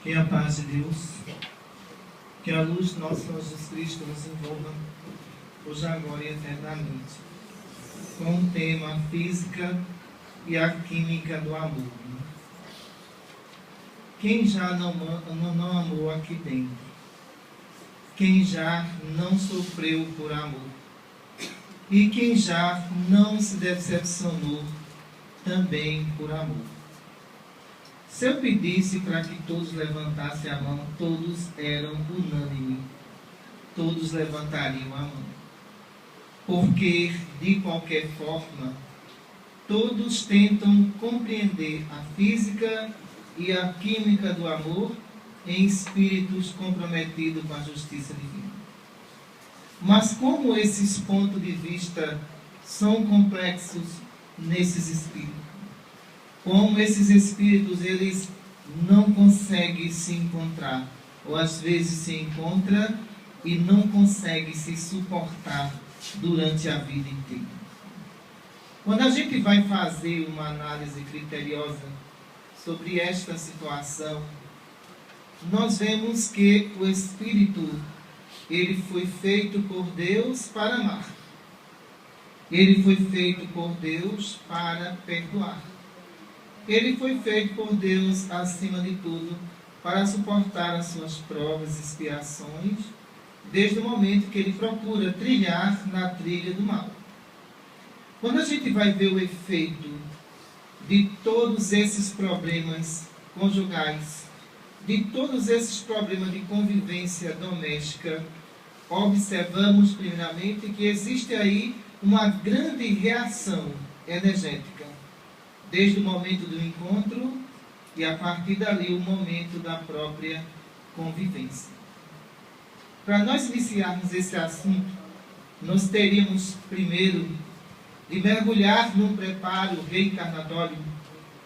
Que a paz de Deus, que a luz de nosso Senhor Jesus Cristo nos envolva, hoje, agora e eternamente, com o tema física e a química do amor. Quem já não amou aqui dentro? Quem já não sofreu por amor? E quem já não se decepcionou também por amor? Se eu pedisse para que todos levantassem a mão, todos eram unânimes. Todos levantariam a mão. Porque, de qualquer forma, todos tentam compreender a física e a química do amor em espíritos comprometidos com a justiça divina. Mas como esses pontos de vista são complexos nesses espíritos? Como esses espíritos, eles não conseguem se encontrar, ou às vezes se encontram e não conseguem se suportar durante a vida inteira. Quando a gente vai fazer uma análise criteriosa sobre esta situação, nós vemos que o espírito, ele foi feito por Deus para amar. Ele foi feito por Deus para perdoar. Ele foi feito por Deus, acima de tudo, para suportar as suas provas e expiações, desde o momento que ele procura trilhar na trilha do mal. Quando a gente vai ver o efeito de todos esses problemas conjugais, de todos esses problemas de convivência doméstica, observamos primeiramente que existe aí uma grande reação energética, desde o momento do encontro e a partir dali o momento da própria convivência. Para nós iniciarmos esse assunto, nós teríamos primeiro de mergulhar num preparo reencarnatório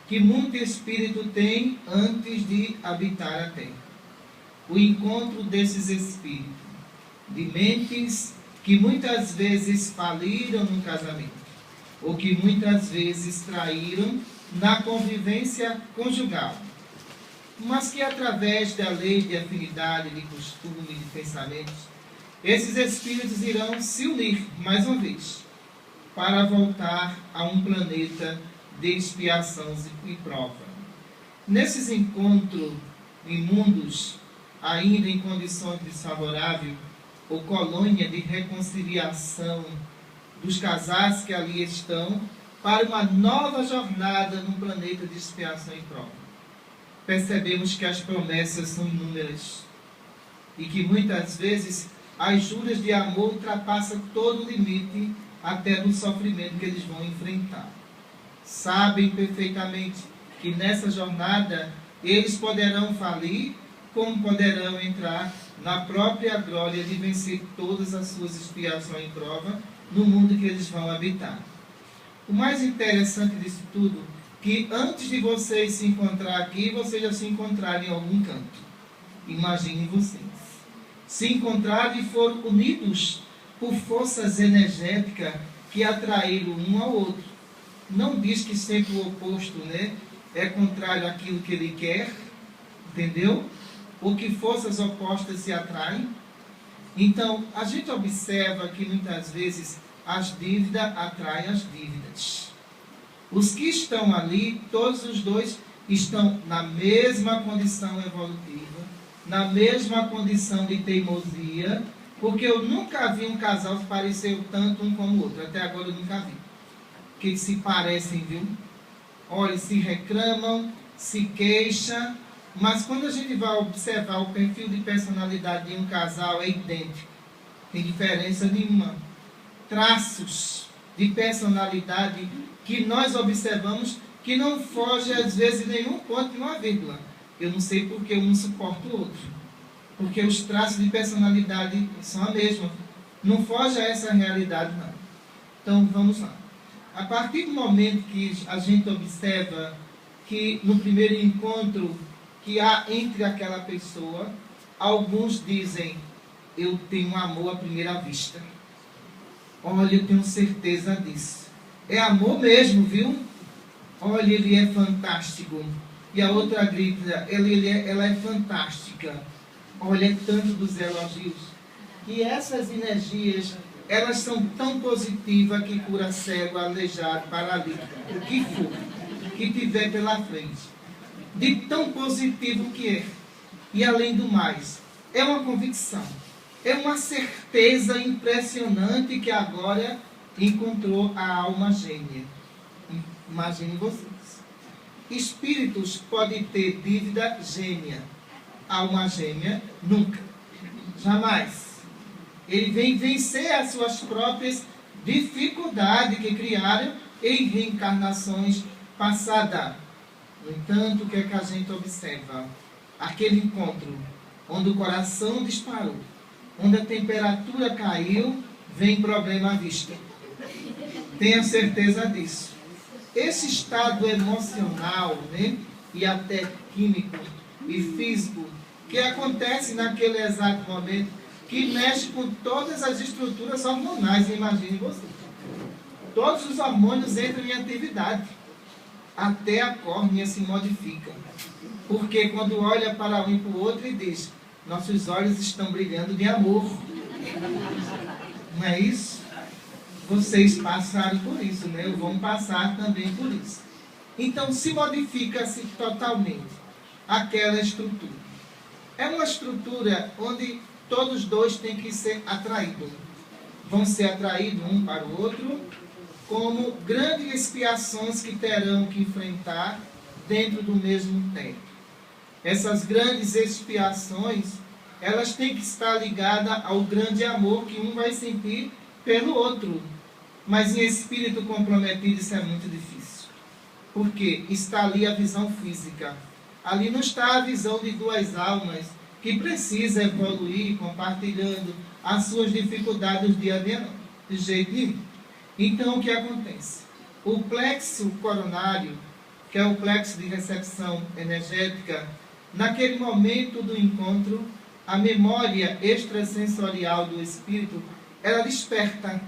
que muito espírito tem antes de habitar a Terra. O encontro desses espíritos, de mentes que muitas vezes faliram no casamento, ou que muitas vezes traíram na convivência conjugal, mas que através da lei de afinidade, de costume, de pensamentos, esses espíritos irão se unir mais uma vez para voltar a um planeta de expiação e prova. Nesses encontros em mundos ainda em condições desfavoráveis, ou colônia de reconciliação dos casais que ali estão, para uma nova jornada num planeta de expiação e prova. Percebemos que as promessas são inúmeras e que muitas vezes as juras de amor ultrapassam todo o limite até no sofrimento que eles vão enfrentar. Sabem perfeitamente que nessa jornada eles poderão falir, como poderão entrar na própria glória de vencer todas as suas expiações e prova no mundo que eles vão habitar. O mais interessante disso tudo, que antes de vocês se encontrar aqui, vocês já se encontraram em algum canto. Imaginem vocês. Se encontraram e foram unidos por forças energéticas que atraíram um ao outro. Não diz que sempre o oposto, né, é contrário àquilo que ele quer, entendeu? Ou que forças opostas se atraem. Então, a gente observa que muitas vezes as dívidas atraem as dívidas. Os que estão ali, todos os dois, estão na mesma condição evolutiva, na mesma condição de teimosia, porque eu nunca vi um casal que pareceu tanto um como o outro. Até agora eu nunca vi. Que se parecem, viu? Olha, se reclamam, se queixam, mas quando a gente vai observar o perfil de personalidade de um casal, é idêntico. Tem diferença nenhuma. Traços de personalidade que nós observamos que não foge, às vezes, nenhum ponto, nenhuma vírgula. Eu não sei porque um suporta o outro. Porque os traços de personalidade são a mesma. Não foge a essa realidade, não. Então, vamos lá. A partir do momento que a gente observa que no primeiro encontro que há entre aquela pessoa, alguns dizem, eu tenho amor à primeira vista. Olha, eu tenho certeza disso. É amor mesmo, viu? Olha, ele é fantástico. e a outra grita, ela é fantástica. Olha, tanto dos elogios. E essas energias, elas são tão positivas que cura cego, aleijado, paralítico, o que for, que tiver pela frente. De tão positivo que é. E além do mais, é uma convicção. É uma certeza impressionante que agora encontrou a alma gêmea. Imaginem vocês. Espíritos podem ter dívida gêmea. Alma gêmea, nunca. Jamais. Ele vem vencer as suas próprias dificuldades que criaram em reencarnações passadas. No entanto, o que é que a gente observa? Aquele encontro onde o coração disparou, onde a temperatura caiu, vem problema à vista. Tenha certeza disso. Esse estado emocional, né, e até químico e físico, que acontece naquele exato momento, que mexe com todas as estruturas hormonais, imagine você. Todos os hormônios entram em atividade. Até a córnea se modifica. Porque quando olha para um e para o outro e diz, nossos olhos estão brilhando de amor. Não é isso? Vocês passaram por isso, né? Vão passar também por isso. Então se modifica-se totalmente aquela estrutura. É uma estrutura onde todos dois têm que ser atraídos. Vão ser atraídos um para o outro, como grandes expiações que terão que enfrentar dentro do mesmo tempo. Essas grandes expiações, elas têm que estar ligadas ao grande amor que um vai sentir pelo outro. Mas em espírito comprometido isso é muito difícil. Porque está ali a visão física. Ali não está a visão de duas almas que precisam evoluir compartilhando as suas dificuldades do dia a dia, não. De jeito nenhum. Então, o que acontece? O plexo coronário, que é o plexo de recepção energética, naquele momento do encontro, a memória extrasensorial do espírito, ela desperta.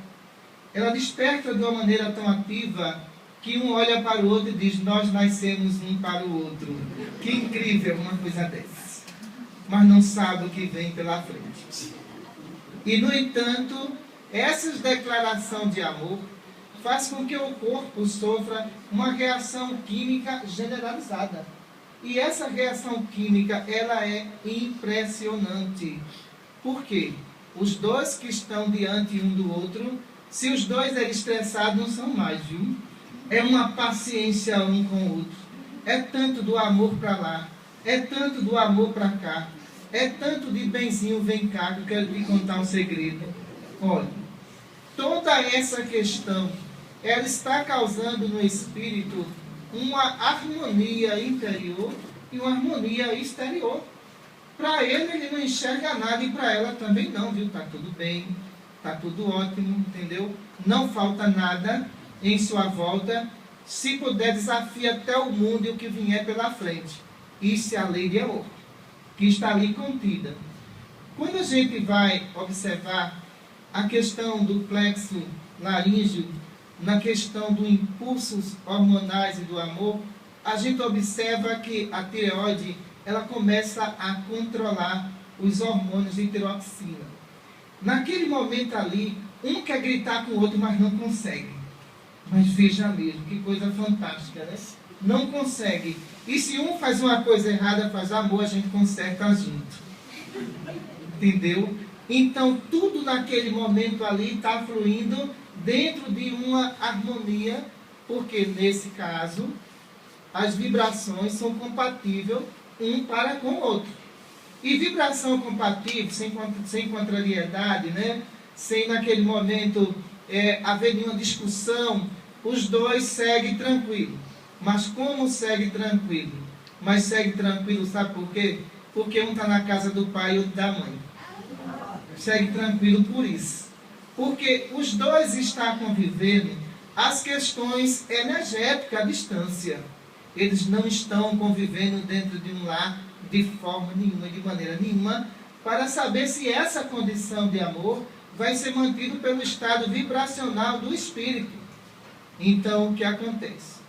Ela desperta de uma maneira tão ativa que um olha para o outro e diz, nós nascemos um para o outro. Que incrível uma coisa dessa. Mas não sabe o que vem pela frente. E, no entanto, essa declaração de amor faz com que o corpo sofra uma reação química generalizada. E essa reação química, ela é impressionante. Por quê? Os dois que estão diante um do outro, se os dois eram estressados, não são mais, viu? É uma paciência um com o outro. É tanto do amor para lá, é tanto do amor para cá, é tanto de benzinho, vem cá, que eu quero te contar um segredo. Olha, toda essa questão, ela está causando no espírito uma harmonia interior e uma harmonia exterior. Para ele não enxerga nada e para ela também não, viu? Está tudo bem, está tudo ótimo, entendeu? Não falta nada em sua volta. Se puder, desafia até o mundo e o que vier pela frente. Isso é a lei de amor, que está ali contida. Quando a gente vai observar a questão do plexo laríngeo, na questão dos impulsos hormonais e do amor, a gente observa que a tireoide, ela começa a controlar os hormônios de tiroxina. Naquele momento ali, um quer gritar com o outro, mas não consegue. Mas veja mesmo, que coisa fantástica, né? Não consegue. E se um faz uma coisa errada, faz amor, a gente conserta junto. Entendeu? Então, tudo naquele momento ali está fluindo dentro de uma harmonia, porque nesse caso, as vibrações são compatíveis um para com o outro. E vibração compatível, sem contrariedade, né? Sem naquele momento haver nenhuma discussão, os dois seguem tranquilo. Mas como segue tranquilo? Mas segue tranquilo, sabe por quê? Porque um está na casa do pai e outro da mãe. Segue tranquilo por isso. Porque os dois estão convivendo as questões energéticas à distância. Eles não estão convivendo dentro de um lar de forma nenhuma, de maneira nenhuma, para saber se essa condição de amor vai ser mantida pelo estado vibracional do espírito. Então, o que acontece?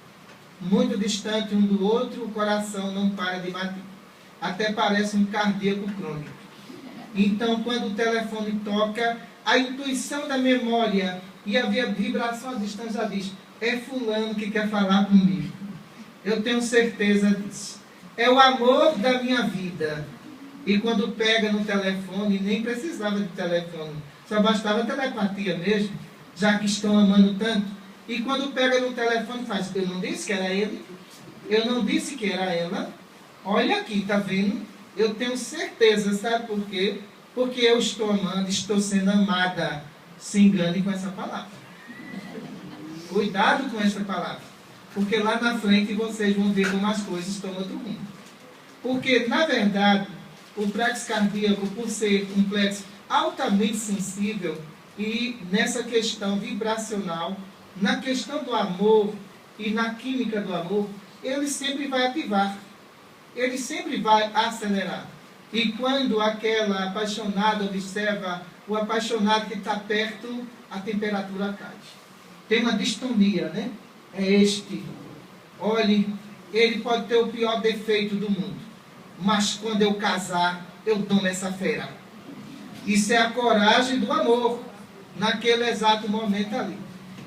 muito distante um do outro, o coração não para de bater. Até parece um cardíaco crônico. Então, quando o telefone toca, a intuição da memória e a vibração à distância diz: é fulano que quer falar comigo. Eu tenho certeza disso. É o amor da minha vida. E quando pega no telefone, nem precisava de telefone, só bastava telepatia mesmo, já que estão amando tanto. E quando pega no telefone, faz: eu não disse que era ele, eu não disse que era ela. Olha aqui, tá vendo? Eu tenho certeza, sabe por quê? Porque eu estou amando, estou sendo amada. Se engane com essa palavra. Cuidado com essa palavra. Porque lá na frente vocês vão ver como as coisas estão no outro mundo. Porque, na verdade, o plexo cardíaco, por ser um plexo altamente sensível, e nessa questão vibracional, na questão do amor e na química do amor, ele sempre vai ativar. Ele sempre vai acelerar. E quando aquela apaixonada observa o apaixonado que está perto, a temperatura cai. Tem uma distonia, né? É este. Olhe, ele pode ter o pior defeito do mundo, mas quando eu casar, eu domo essa fera. Isso é a coragem do amor, naquele exato momento ali.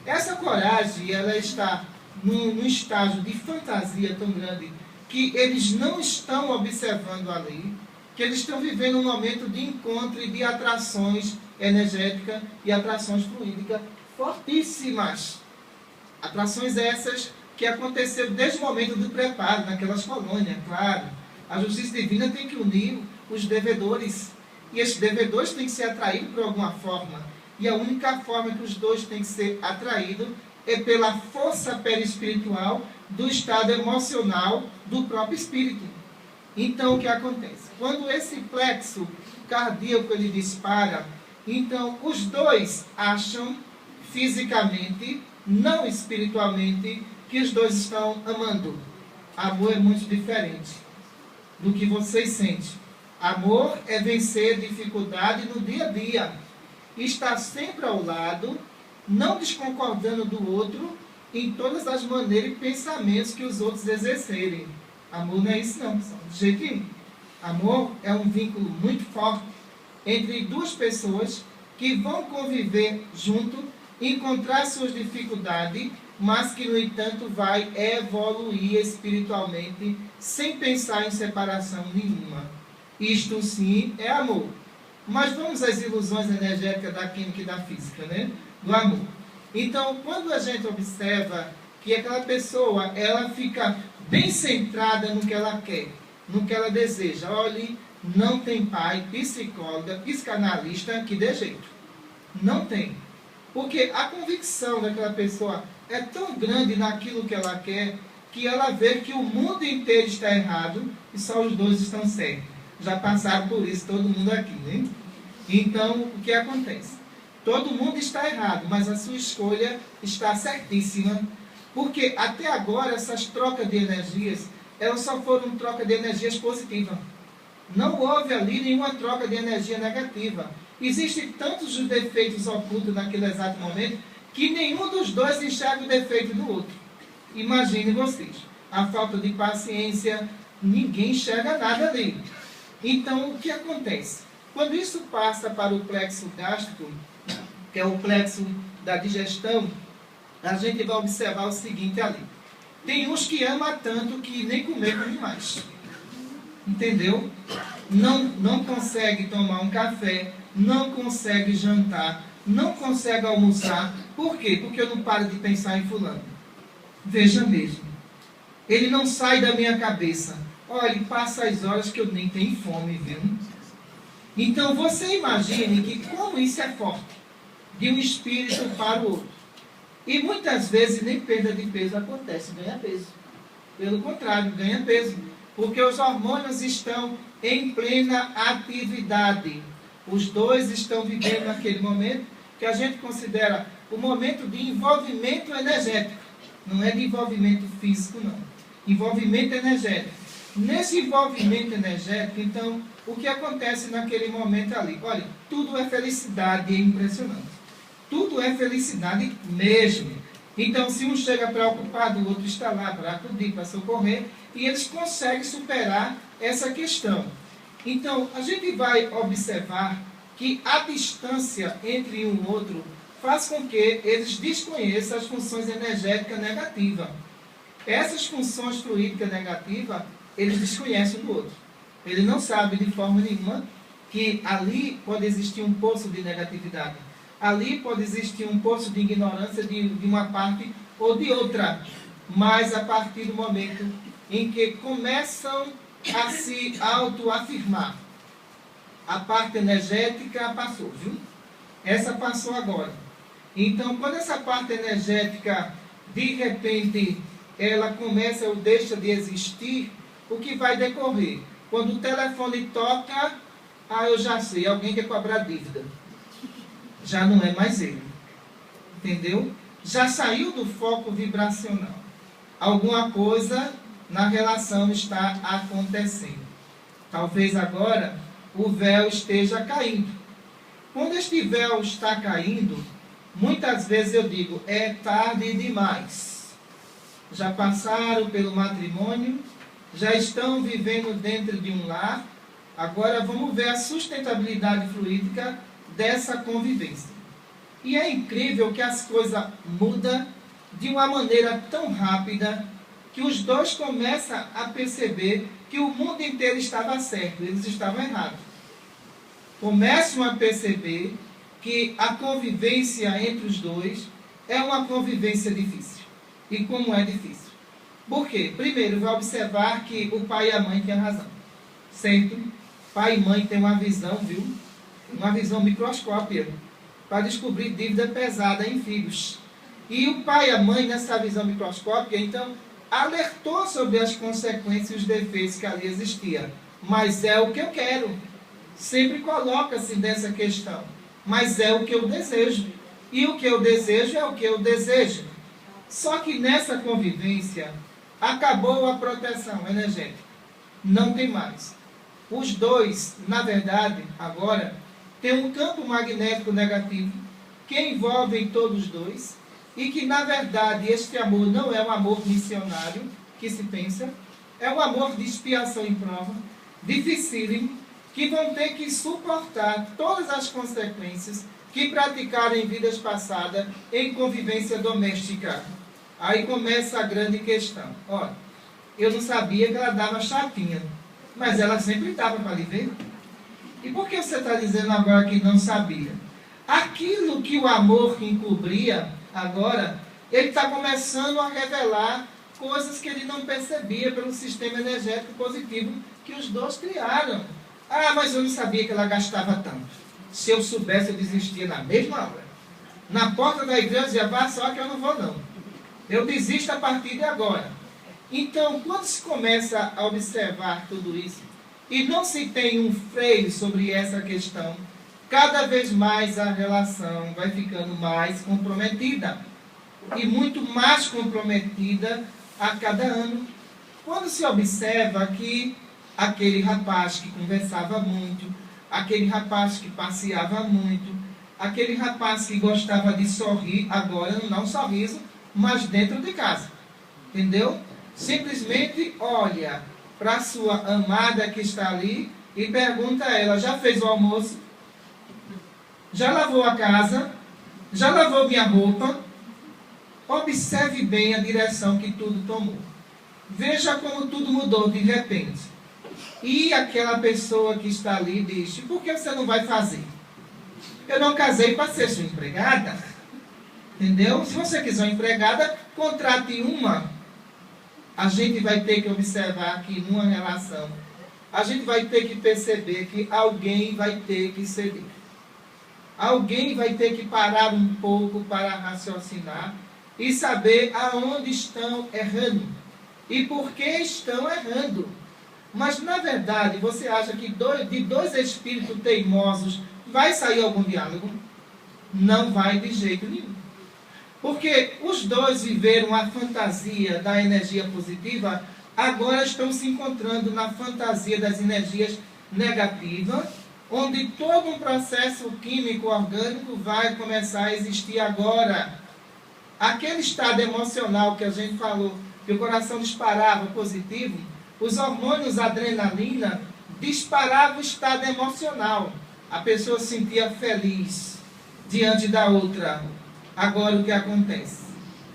Essa coragem, ela está num estágio de fantasia tão grande, que eles não estão observando ali, que eles estão vivendo um momento de encontro e de atrações energéticas e atrações fluídicas fortíssimas. Atrações essas que aconteceram desde o momento do preparo, naquelas colônias, claro. A justiça divina tem que unir os devedores. E esses devedores têm que ser atraídos por alguma forma. E a única forma que os dois têm que ser atraídos é pela força perispiritual do estado emocional do próprio espírito. Então, o que acontece? Quando esse plexo cardíaco ele dispara, então os dois acham fisicamente, não espiritualmente, que os dois estão amando. Amor é muito diferente do que vocês sentem. Amor é vencer dificuldade no dia a dia. Estar sempre ao lado, não desconcordando do outro em todas as maneiras e pensamentos que os outros exercerem. Amor não é isso não, pessoal, de jeito nenhum. Amor é um vínculo muito forte entre duas pessoas que vão conviver junto, encontrar suas dificuldades, mas que, no entanto, vai evoluir espiritualmente sem pensar em separação nenhuma. Isto sim é amor. Mas vamos às ilusões energéticas da química e da física, né? Do amor. Então, quando a gente observa que aquela pessoa, ela fica bem centrada no que ela quer, no que ela deseja. Olhe, não tem pai, psicóloga, psicanalista que dê jeito. Não tem. Porque a convicção daquela pessoa é tão grande naquilo que ela quer, que ela vê que o mundo inteiro está errado e só os dois estão certos. Já passaram por isso todo mundo aqui, né? Então, o que acontece? Todo mundo está errado, mas a sua escolha está certíssima. Porque até agora essas trocas de energias, elas só foram troca de energias positivas. Não houve ali nenhuma troca de energia negativa. Existem tantos defeitos ocultos naquele exato momento, que nenhum dos dois enxerga o defeito do outro. Imagine vocês, a falta de paciência, ninguém enxerga nada ali. Então, o que acontece? Quando isso passa para o plexo gástrico, que é o plexo da digestão, a gente vai observar o seguinte ali. Tem uns que amam tanto que nem comer come mais. Entendeu? Não consegue tomar um café, não consegue jantar, não consegue almoçar. Por quê? Porque eu não paro de pensar em fulano. Veja mesmo. Ele não sai da minha cabeça. Olha, passa as horas que eu nem tenho fome, viu? Então, você imagine que como isso é forte, de um espírito para o outro. E muitas vezes nem perda de peso acontece, ganha peso. Pelo contrário, ganha peso. Porque os hormônios estão em plena atividade. Os dois estão vivendo naquele momento que a gente considera o momento de envolvimento energético. Não é de envolvimento físico, não. Envolvimento energético. Nesse envolvimento energético, então, o que acontece naquele momento ali? Olha, tudo é felicidade, é impressionante. Tudo é felicidade mesmo. Então, se um chega preocupado, o outro está lá para acudir, para socorrer, e eles conseguem superar essa questão. Então, a gente vai observar que a distância entre um e outro faz com que eles desconheçam as funções energéticas negativas. Essas funções fluídicas negativas, eles desconhecem do outro. Ele não sabe de forma nenhuma que ali pode existir um poço de negatividade. Ali pode existir um poço de ignorância de uma parte ou de outra. Mas a partir do momento em que começam a se autoafirmar, a parte energética passou, viu? Essa passou agora. Então, quando essa parte energética, de repente, ela começa ou deixa de existir, o que vai decorrer? Quando o telefone toca, eu já sei, alguém quer cobrar dívida. Já não é mais ele. Entendeu? Já saiu do foco vibracional. Alguma coisa na relação está acontecendo. Talvez agora o véu esteja caindo. Quando este véu está caindo, muitas vezes eu digo, é tarde demais. Já passaram pelo matrimônio, já estão vivendo dentro de um lar. Agora vamos ver a sustentabilidade fluídica dessa convivência. E é incrível que as coisas mudam de uma maneira tão rápida que os dois começam a perceber que o mundo inteiro estava certo, eles estavam errados. Começam a perceber que a convivência entre os dois é uma convivência difícil. E como é difícil? Por quê? Primeiro, vai observar que o pai e a mãe têm razão. Certo? Pai e mãe têm uma visão, viu? Uma visão microscópica para descobrir dívida pesada em filhos. E o pai e a mãe, nessa visão microscópica, então, alertou sobre as consequências e os defeitos que ali existiam. Mas é o que eu quero. Sempre coloca-se nessa questão. Mas é o que eu desejo. E o que eu desejo é o que eu desejo. Só que nessa convivência, acabou a proteção energética. Não tem mais. Os dois, na verdade, agora, têm um campo magnético negativo que envolve todos os dois e que, na verdade, este amor não é um amor missionário que se pensa, é um amor de expiação e prova, dificílimo, que vão ter que suportar todas as consequências que praticaram em vidas passadas em convivência doméstica. Aí começa a grande questão. Olha, eu não sabia que ela dava chapinha, mas ela sempre dava para lhe ver. E por que você está dizendo agora que não sabia? Aquilo que o amor encobria, agora, ele está começando a revelar coisas que ele não percebia pelo sistema energético positivo que os dois criaram. Mas eu não sabia que ela gastava tanto. Se eu soubesse, eu desistia na mesma hora. Na porta da igreja, já vá, só que eu não vou não. Eu desisto a partir de agora. Então, quando se começa a observar tudo isso, e não se tem um freio sobre essa questão, cada vez mais a relação vai ficando mais comprometida. E muito mais comprometida a cada ano. Quando se observa que aquele rapaz que conversava muito, aquele rapaz que passeava muito, aquele rapaz que gostava de sorrir, agora não dá um sorriso, mas dentro de casa. Entendeu? Simplesmente olha para a sua amada que está ali e pergunta a ela, já fez o almoço? Já lavou a casa? Já lavou minha roupa? Observe bem a direção que tudo tomou. Veja como tudo mudou de repente. E aquela pessoa que está ali diz, por que você não vai fazer? Eu não casei para ser sua empregada. Entendeu? Se você quiser uma empregada, contrate uma. A gente vai ter que observar que numa relação, a gente vai ter que perceber que alguém vai ter que ceder. Alguém vai ter que parar um pouco para raciocinar e saber aonde estão errando e por que estão errando. Mas, na verdade, você acha que de dois espíritos teimosos vai sair algum diálogo? Não vai de jeito nenhum. Porque os dois viveram a fantasia da energia positiva, agora estão se encontrando na fantasia das energias negativas, onde todo um processo químico orgânico vai começar a existir agora. aquele estado emocional que a gente falou, que o coração disparava positivo, os hormônios adrenalina disparavam o estado emocional. A pessoa se sentia feliz diante da outra. Agora o que acontece?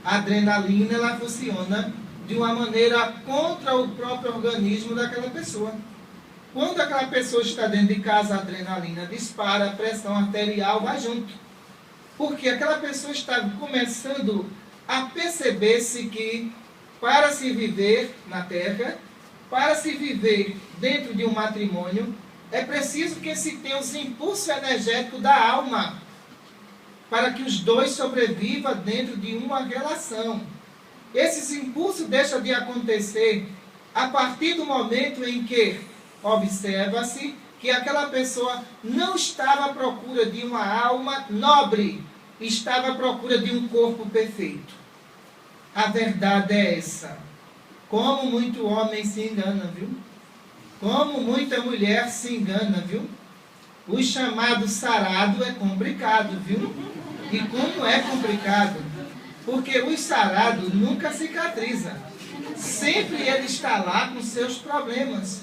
A adrenalina ela funciona de uma maneira contra o próprio organismo daquela pessoa. Quando aquela pessoa está dentro de casa, a adrenalina dispara, a pressão arterial vai junto. Porque aquela pessoa está começando a perceber-se que para se viver na Terra, para se viver dentro de um matrimônio, é preciso que se tenha os impulsos energéticos da alma, para que os dois sobrevivam dentro de uma relação. Esses impulsos deixam de acontecer a partir do momento em que observa-se que aquela pessoa não estava à procura de uma alma nobre, estava à procura de um corpo perfeito. A verdade é essa. Como muito homem se engana, viu? Como muita mulher se engana, viu? O chamado sarado é complicado, viu? E como é complicado? Porque o sarado nunca cicatriza. Sempre ele está lá com seus problemas.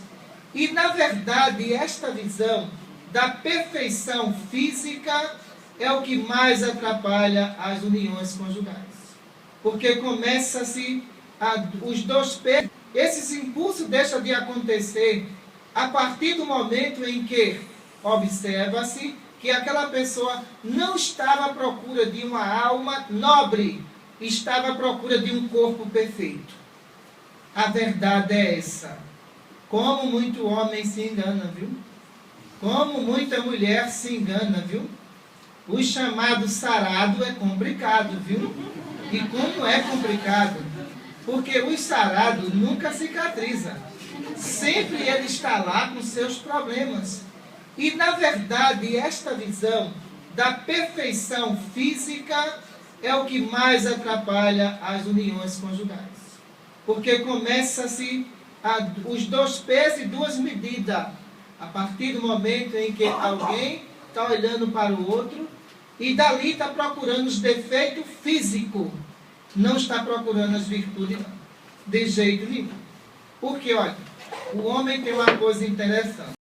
E, na verdade, esta visão da perfeição física é o que mais atrapalha as uniões conjugais. Porque começa-se os dois pesos. Esses impulsos deixam de acontecer a partir do momento em que observa-se que aquela pessoa não estava à procura de uma alma nobre, estava à procura de um corpo perfeito. A verdade é essa. Como muito homem se engana, viu? Como muita mulher se engana, viu? O chamado sarado é complicado, viu? E como é complicado? Porque o sarado nunca cicatriza. Sempre ele está lá com seus problemas. E, na verdade, esta visão da perfeição física é o que mais atrapalha as uniões conjugais. Porque começa-se os dois pesos e duas medidas. A partir do momento em que alguém está olhando para o outro e dali está procurando os defeitos físicos. Não está procurando as virtudes, não. De jeito nenhum. Porque, olha, o homem tem uma coisa interessante.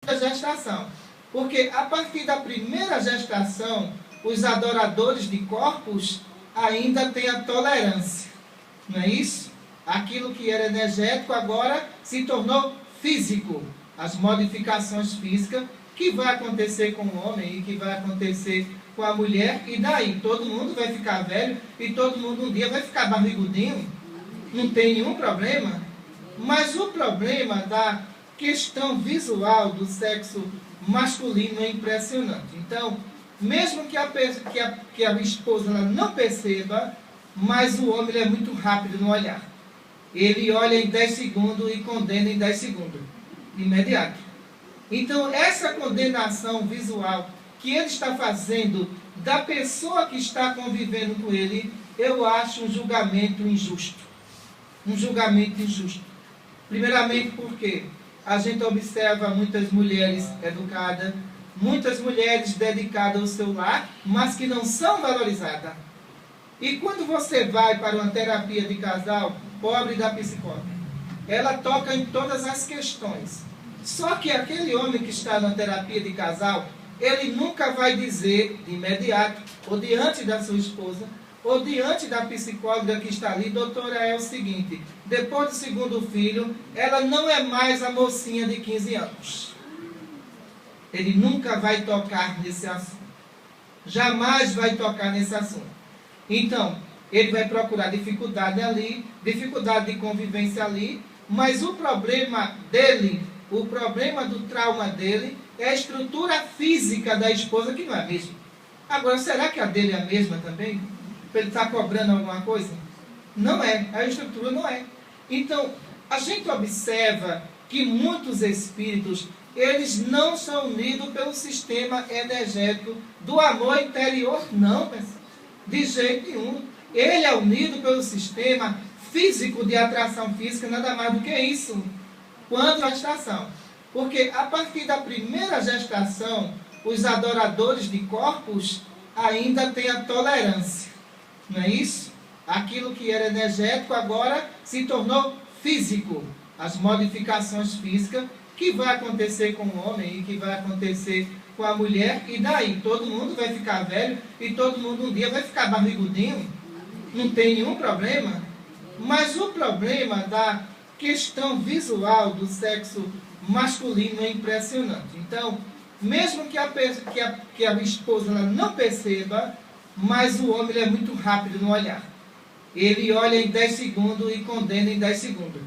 Gestação. Porque a partir da primeira gestação, os adoradores de corpos ainda têm a tolerância. Não é isso? Aquilo que era energético agora se tornou físico. As modificações físicas que vai acontecer com o homem e que vai acontecer com a mulher. E daí? Todo mundo vai ficar velho e todo mundo um dia vai ficar barrigudinho. Não tem nenhum problema. Mas o problema da questão visual do sexo masculino é impressionante. Então, mesmo que a esposa ela não perceba, mas o homem ele é muito rápido no olhar. Ele olha em 10 segundos e condena em 10 segundos. Imediato. Então, essa condenação visual que ele está fazendo da pessoa que está convivendo com ele, eu acho um julgamento injusto. Um julgamento injusto. Primeiramente porque a gente observa muitas mulheres educadas, muitas mulheres dedicadas ao seu lar, mas que não são valorizadas. E quando você vai para uma terapia de casal, pobre da psicóloga, ela toca em todas as questões. Só que aquele homem que está na terapia de casal, ele nunca vai dizer de imediato, ou diante da sua esposa, ou diante da psicóloga que está ali, doutora, é o seguinte, depois do segundo filho, ela não é mais a mocinha de 15 anos. Ele nunca vai tocar nesse assunto. jamais vai tocar nesse assunto. Então, ele vai procurar dificuldade ali, dificuldade de convivência ali, mas o problema dele, o problema do trauma dele, é a estrutura física da esposa, que não é a mesma. Agora, será que a dele é a mesma também? Ele está cobrando alguma coisa? Não é, a estrutura não é. Então, a gente observa que muitos espíritos, eles não são unidos pelo sistema energético do amor interior, não, pessoal. De jeito nenhum. Ele é unido pelo sistema físico de atração física, nada mais do que isso, quanto a gestação. Porque a partir da primeira gestação, os adoradores de corpos ainda têm a tolerância. Não é isso? Aquilo que era energético agora se tornou físico. As modificações físicas que vai acontecer com o homem e que vai acontecer com a mulher. E daí? Todo mundo vai ficar velho e todo mundo um dia vai ficar barrigudinho. Não tem nenhum problema. Mas o problema da questão visual do sexo masculino é impressionante. Então, mesmo que a esposa ela não perceba, mas o homem ele é muito rápido no olhar. Ele olha em 10 segundos e condena em 10 segundos.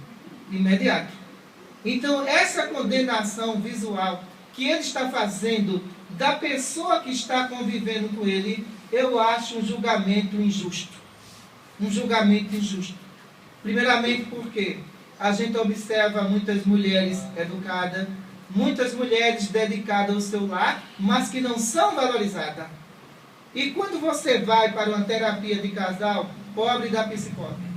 Imediato. Então, essa condenação visual que ele está fazendo da pessoa que está convivendo com ele, eu acho um julgamento injusto. Um julgamento injusto. Primeiramente porque a gente observa muitas mulheres educadas, muitas mulheres dedicadas ao seu lar, mas que não são valorizadas. E quando você vai para uma terapia de casal, pobre da psicóloga,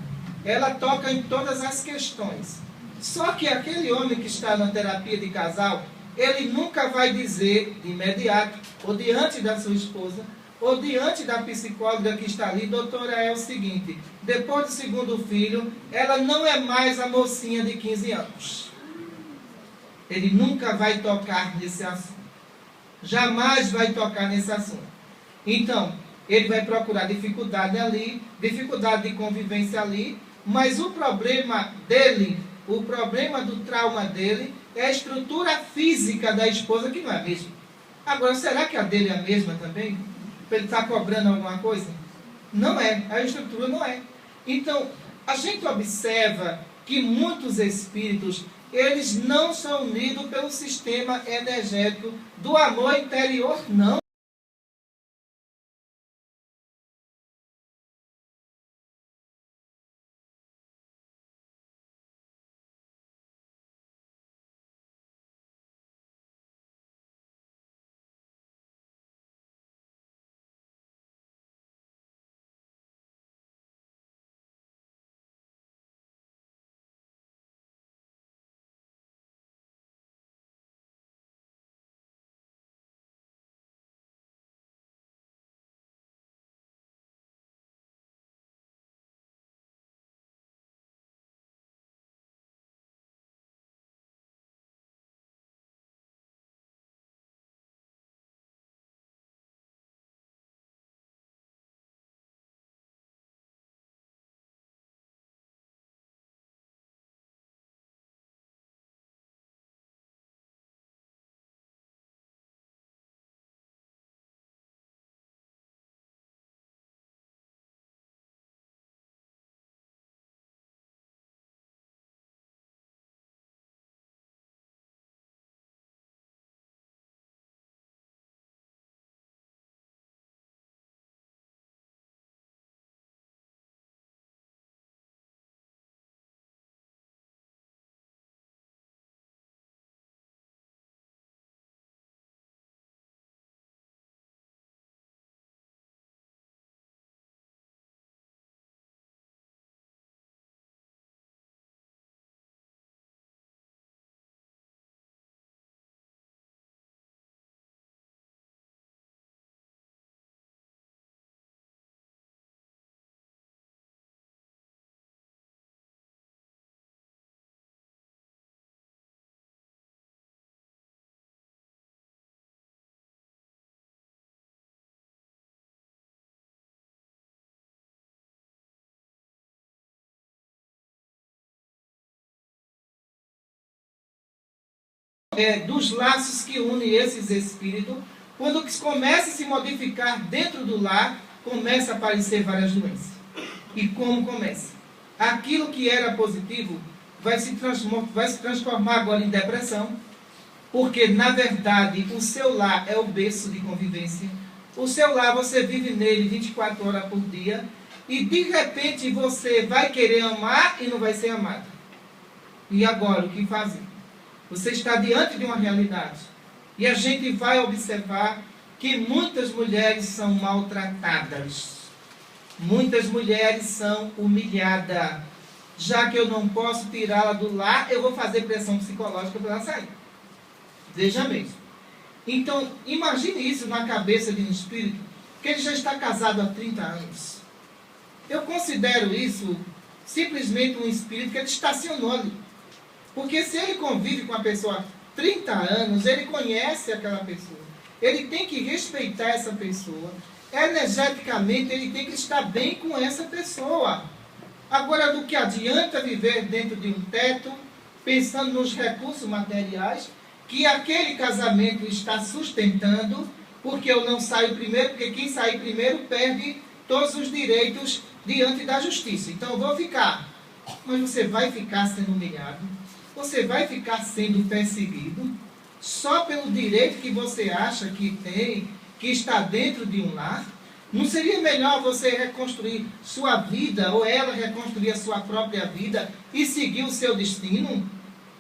ela toca em todas as questões. Só que aquele homem que está na terapia de casal, ele nunca vai dizer de imediato, ou diante da sua esposa, ou diante da psicóloga que está ali, doutora, é o seguinte, depois do segundo filho, ela não é mais a mocinha de 15 anos. Ele nunca vai tocar nesse assunto. Jamais vai tocar nesse assunto. Então, ele vai procurar dificuldade ali, dificuldade de convivência ali, mas o problema dele, o problema do trauma dele, é a estrutura física da esposa, que não é a mesma. Agora, será que a dele é a mesma também? Ele está cobrando alguma coisa? Não é, a estrutura não é. Então, a gente observa que muitos espíritos, eles não são unidos pelo sistema energético do amor interior, não. Dos laços que unem esses espíritos Quando começa a se modificar dentro do lar, começa a aparecer várias doenças. E como começa? Aquilo que era positivo vai se transformar agora em depressão, porque, na verdade, o seu lar é o berço de convivência. O seu lar, você vive nele 24 horas por dia, e de repente você vai querer amar e não vai ser amado. E agora, o que fazer? Você está diante de uma realidade. E a gente vai observar que muitas mulheres são maltratadas. Muitas mulheres são humilhadas. Já que eu não posso tirá-la do lar, eu vou fazer pressão psicológica para ela sair. Veja mesmo. Então, imagine isso na cabeça de um espírito que ele já está casado há 30 anos. Eu considero isso simplesmente um espírito que ele estacionou ali. Porque se ele convive com a pessoa há 30 anos, ele conhece aquela pessoa. Ele tem que respeitar essa pessoa. Energeticamente, ele tem que estar bem com essa pessoa. Agora, do que adianta viver dentro de um teto, pensando nos recursos materiais, que aquele casamento está sustentando, porque eu não saio primeiro, porque quem sair primeiro perde todos os direitos diante da justiça. Então eu vou ficar. Mas você vai ficar sendo humilhado, você vai ficar sendo perseguido, só pelo direito que você acha que tem, que está dentro de um lar. Não seria melhor você reconstruir sua vida, ou ela reconstruir a sua própria vida e seguir o seu destino?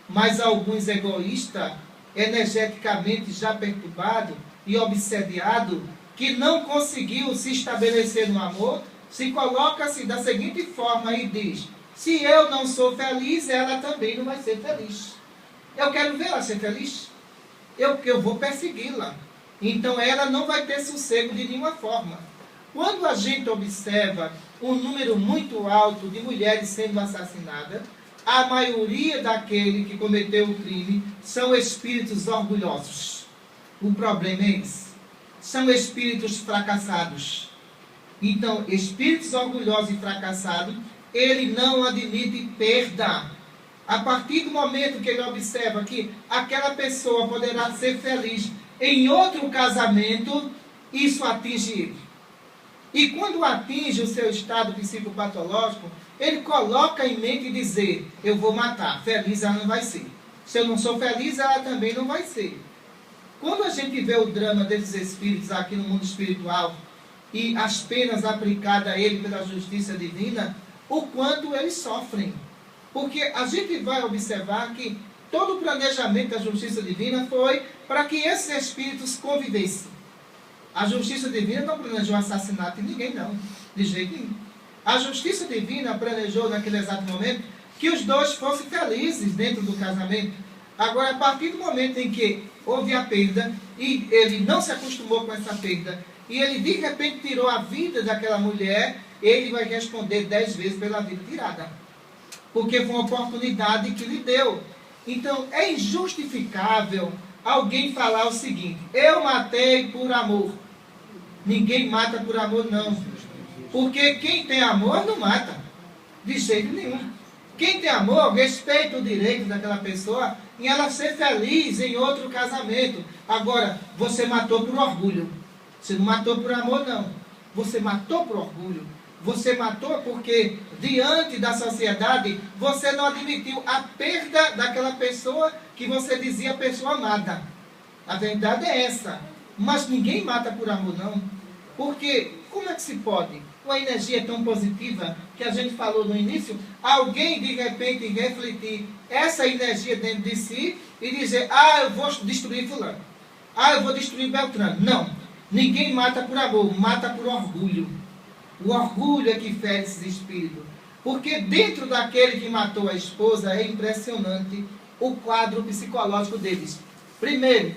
Mas alguns egoístas, energeticamente já perturbado e obsediado, que não conseguiu se estabelecer no amor, se coloca-se da seguinte forma e diz: se eu não sou feliz, ela também não vai ser feliz. Eu quero ver ela ser feliz. Eu vou persegui-la. Então ela não vai ter sossego de nenhuma forma. Quando a gente observa um número muito alto de mulheres sendo assassinadas, a maioria daquele que cometeu o crime são espíritos orgulhosos. O problema é esse. São espíritos fracassados. Então, espíritos orgulhosos e fracassados, ele não admite perda. A partir do momento que ele observa que aquela pessoa poderá ser feliz em outro casamento, isso atinge ele. E quando atinge o seu estado psicopatológico, ele coloca em mente dizer: eu vou matar, feliz ela não vai ser. Se eu não sou feliz, ela também não vai ser. Quando a gente vê o drama desses espíritos aqui no mundo espiritual e as penas aplicadas a ele pela justiça divina, o quanto eles sofrem. Porque a gente vai observar que todo o planejamento da justiça divina foi para que esses espíritos convivessem. A justiça divina não planejou assassinato de ninguém, não. De jeito nenhum. A justiça divina planejou naquele exato momento que os dois fossem felizes dentro do casamento. Agora, a partir do momento em que houve a perda, e ele não se acostumou com essa perda, e ele de repente tirou a vida daquela mulher, ele vai responder 10 vezes pela vida tirada. Porque foi uma oportunidade que lhe deu. Então, é injustificável alguém falar o seguinte: eu matei por amor. Ninguém mata por amor, não. Porque quem tem amor não mata. De jeito nenhum. Quem tem amor respeita o direito daquela pessoa em ela ser feliz em outro casamento. Agora, você matou por orgulho. Você não matou por amor, não. Você matou por orgulho. Você matou porque, diante da sociedade, você não admitiu a perda daquela pessoa que você dizia pessoa amada. A verdade é essa. Mas ninguém mata por amor, não. Porque, como é que se pode? Uma energia tão positiva que a gente falou no início, alguém de repente refletir essa energia dentro de si e dizer: ah, eu vou destruir fulano. Ah, eu vou destruir Beltrano. Não. Ninguém mata por amor, mata por orgulho. O orgulho é que fere esses espíritos. Porque dentro daquele que matou a esposa é impressionante o quadro psicológico deles. Primeiro,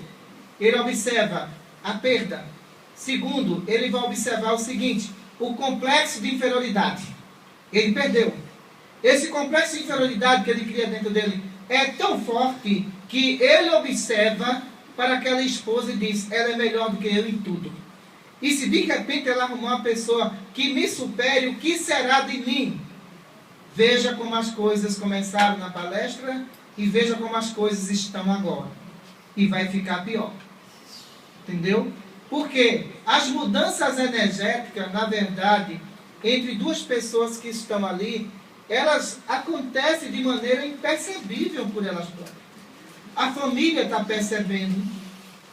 ele observa a perda. Segundo, ele vai observar o seguinte: o complexo de inferioridade. Ele perdeu. Esse complexo de inferioridade que ele cria dentro dele é tão forte que ele observa para aquela esposa e diz: ela é melhor do que eu em tudo. E se de repente ela arrumar uma pessoa que me supere, o que será de mim? Veja como as coisas começaram na palestra e veja como as coisas estão agora. E vai ficar pior. Entendeu? Porque as mudanças energéticas, na verdade, entre duas pessoas que estão ali, elas acontecem de maneira imperceptível por elas próprias. A família está percebendo,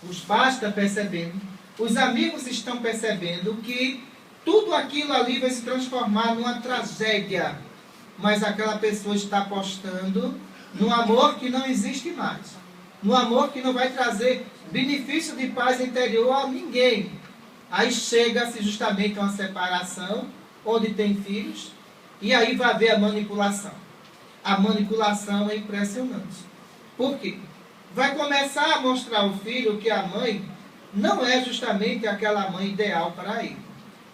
os pais estão percebendo, os amigos estão percebendo que tudo aquilo ali vai se transformar numa tragédia. Mas aquela pessoa está apostando no amor que não existe mais. No amor que não vai trazer benefício de paz interior a ninguém. Aí chega-se justamente uma separação, onde tem filhos, e aí vai haver a manipulação. A manipulação é impressionante. Por quê? Vai começar a mostrar ao filho que a mãe não é justamente aquela mãe ideal para ele.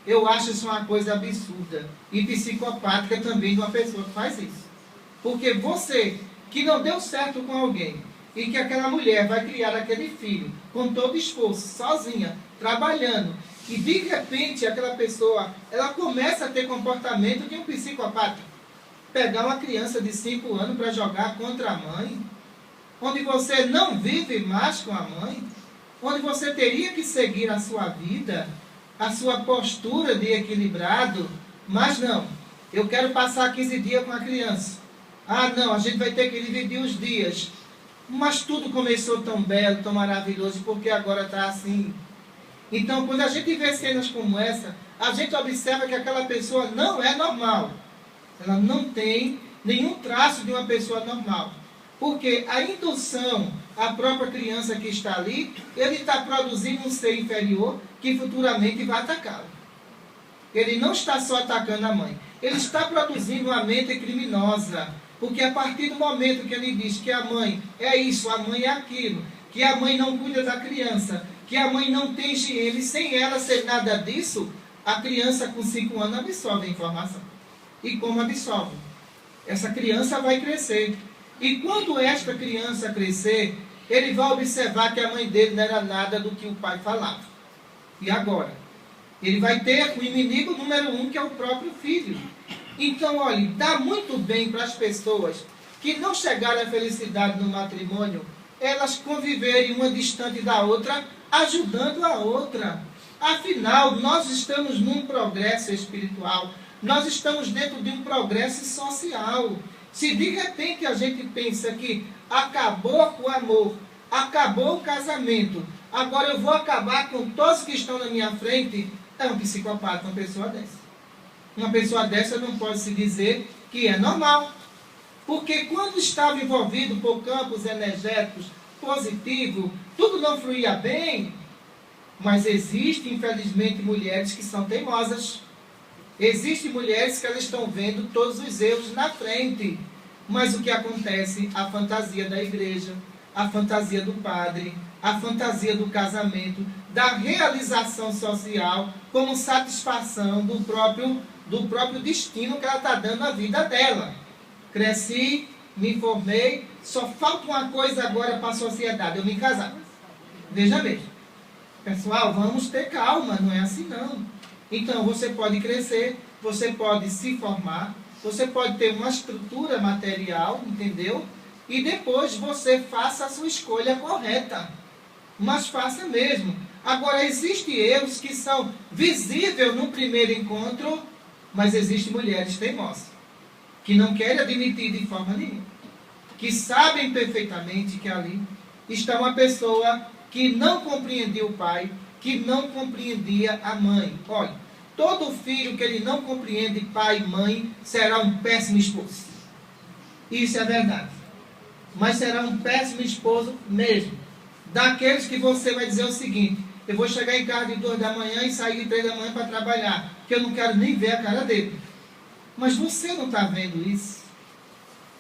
Eu acho isso uma coisa absurda e psicopática também de uma pessoa que faz isso. Porque você que não deu certo com alguém e que aquela mulher vai criar aquele filho com todo esforço, sozinha, trabalhando, e de repente aquela pessoa, ela começa a ter comportamento de um psicopata. Pegar uma criança de 5 anos para jogar contra a mãe, onde você não vive mais com a mãe, onde você teria que seguir a sua vida, a sua postura de equilibrado, mas não, eu quero passar 15 dias com a criança. Ah não, a gente vai ter que dividir os dias. Mas tudo começou tão belo, tão maravilhoso, porque agora está assim. Então, quando a gente vê cenas como essa, a gente observa que aquela pessoa não é normal. Ela não tem nenhum traço de uma pessoa normal. Porque a indução, a própria criança que está ali, ele está produzindo um ser inferior que futuramente vai atacá-lo. Ele não está só atacando a mãe, ele está produzindo uma mente criminosa. Porque a partir do momento que ele diz que a mãe é isso, a mãe é aquilo, que a mãe não cuida da criança, que a mãe não tem higiene, sem ela ser nada disso, a criança com 5 anos absorve a informação. E como absorve? Essa criança vai crescer. E quando esta criança crescer, ele vai observar que a mãe dele não era nada do que o pai falava. E agora? Ele vai ter o inimigo número 1, que é o próprio filho. Então, olha, dá muito bem para as pessoas que não chegaram à felicidade no matrimônio, elas conviverem uma distante da outra, ajudando a outra. Afinal, nós estamos num progresso espiritual, nós estamos dentro de um progresso social. Se de repente a gente pensa que acabou o amor, acabou o casamento, agora eu vou acabar com todos que estão na minha frente, é um psicopata, uma pessoa dessa. Uma pessoa dessa não pode se dizer que é normal. Porque quando estava envolvido por campos energéticos positivos, tudo não fluía bem. Mas existem, infelizmente, mulheres que são teimosas. Existem mulheres que elas estão vendo todos os erros na frente. Mas o que acontece? A fantasia da igreja, a fantasia do padre, a fantasia do casamento, da realização social como satisfação do próprio destino que ela está dando à vida dela. Cresci, me formei, só falta uma coisa agora para a sociedade, eu me casar. Veja bem, pessoal, vamos ter calma, não é assim não. Então, você pode crescer, você pode se formar, você pode ter uma estrutura material, entendeu? E depois você faça a sua escolha correta. Mas faça mesmo. Agora, existem erros que são visíveis no primeiro encontro, mas existem mulheres teimosas, que não querem admitir de forma nenhuma, que sabem perfeitamente que ali está uma pessoa que não compreendia o pai, que não compreendia a mãe. Olha, todo filho que ele não compreende pai e mãe será um péssimo esposo. Isso é verdade. Mas será um péssimo esposo mesmo. Daqueles que você vai dizer o seguinte: eu vou chegar em casa de 2 da manhã e sair de 3 da manhã para trabalhar, que eu não quero nem ver a cara dele. Mas você não está vendo isso?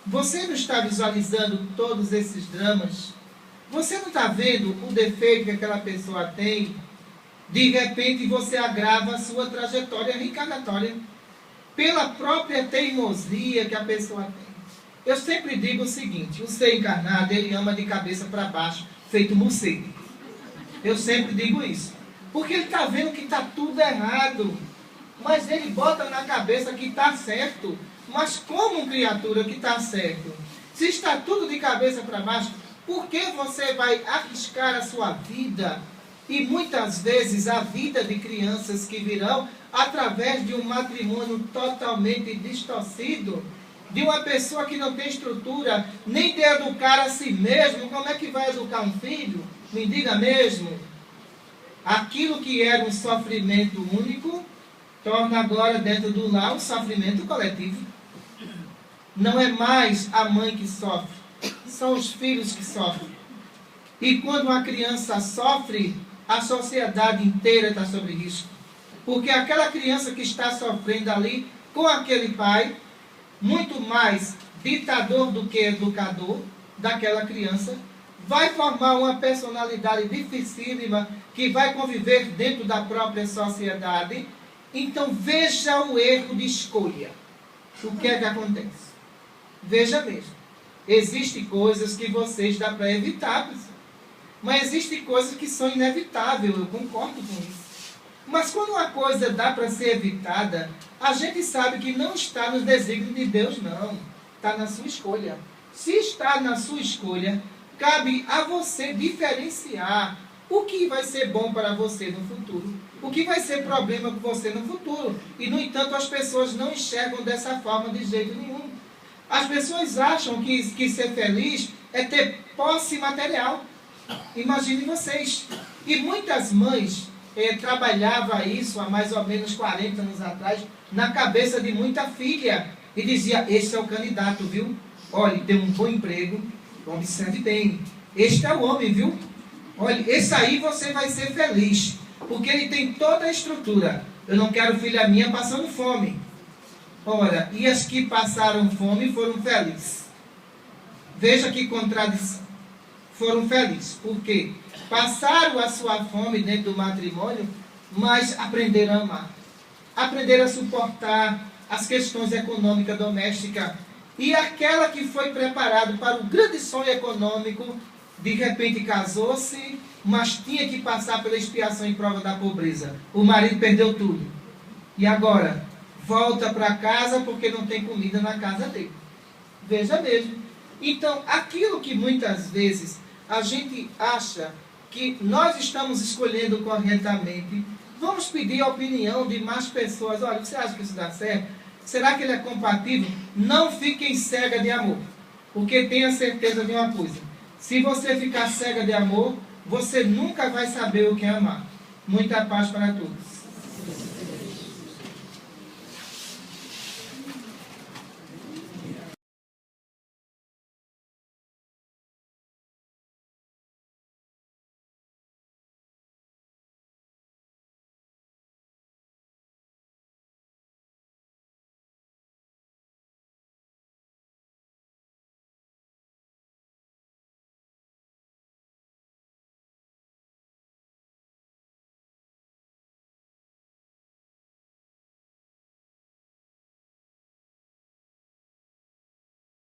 Você não está visualizando todos esses dramas? Você não está vendo o defeito que aquela pessoa tem? De repente você agrava a sua trajetória reencarnatória pela própria teimosia que a pessoa tem. Eu sempre digo o seguinte: o ser encarnado, ele ama de cabeça para baixo, feito morcego. Eu sempre digo isso. Porque ele está vendo que está tudo errado. Mas ele bota na cabeça que está certo. Mas como criatura que está certo? Se está tudo de cabeça para baixo, por que você vai arriscar a sua vida E muitas vezes a vida de crianças que virão através de um matrimônio totalmente distorcido, de uma pessoa que não tem estrutura nem de educar a si mesmo, como é que vai educar um filho? Me diga mesmo. Aquilo que era um sofrimento único, torna agora dentro do lar um sofrimento coletivo. Não é mais a mãe que sofre, são os filhos que sofrem. E quando uma criança sofre, a sociedade inteira está sob risco. Porque aquela criança que está sofrendo ali com aquele pai, muito mais ditador do que educador daquela criança, vai formar uma personalidade dificílima que vai conviver dentro da própria sociedade. Então veja o erro de escolha. O que é que acontece? Veja mesmo. Existem coisas que vocês dá para evitar, pessoal. Mas existem coisas que são inevitáveis, eu concordo com isso. Mas quando uma coisa dá para ser evitada, a gente sabe que não está nos desígnios de Deus, não. Está na sua escolha. Se está na sua escolha, cabe a você diferenciar o que vai ser bom para você no futuro, o que vai ser problema com você no futuro. E, no entanto, as pessoas não enxergam dessa forma de jeito nenhum. As pessoas acham que ser feliz é ter posse material. Imaginem vocês. E muitas mães trabalhavam isso há mais ou menos 40 anos atrás na cabeça de muita filha. E dizia, esse é o candidato, viu? Olha, tem um bom emprego, observe bem. Este é o homem, viu? Olha, esse aí você vai ser feliz, porque ele tem toda a estrutura. Eu não quero filha minha passando fome. Ora, e as que passaram fome foram felizes. Veja que contradição. Foram felizes. Por quê? Passaram a sua fome dentro do matrimônio, mas aprenderam a amar. Aprenderam a suportar as questões econômicas domésticas. E aquela que foi preparada para o grande sonho econômico, de repente casou-se, mas tinha que passar pela expiação e prova da pobreza. O marido perdeu tudo. E agora? Volta para casa porque não tem comida na casa dele. Veja mesmo. Então, aquilo que muitas vezes a gente acha que nós estamos escolhendo corretamente, vamos pedir a opinião de mais pessoas. Olha, você acha que isso dá certo? Será que ele é compatível? Não fiquem cega de amor. Porque tenha certeza de uma coisa. Se você ficar cega de amor, você nunca vai saber o que é amar. Muita paz para todos.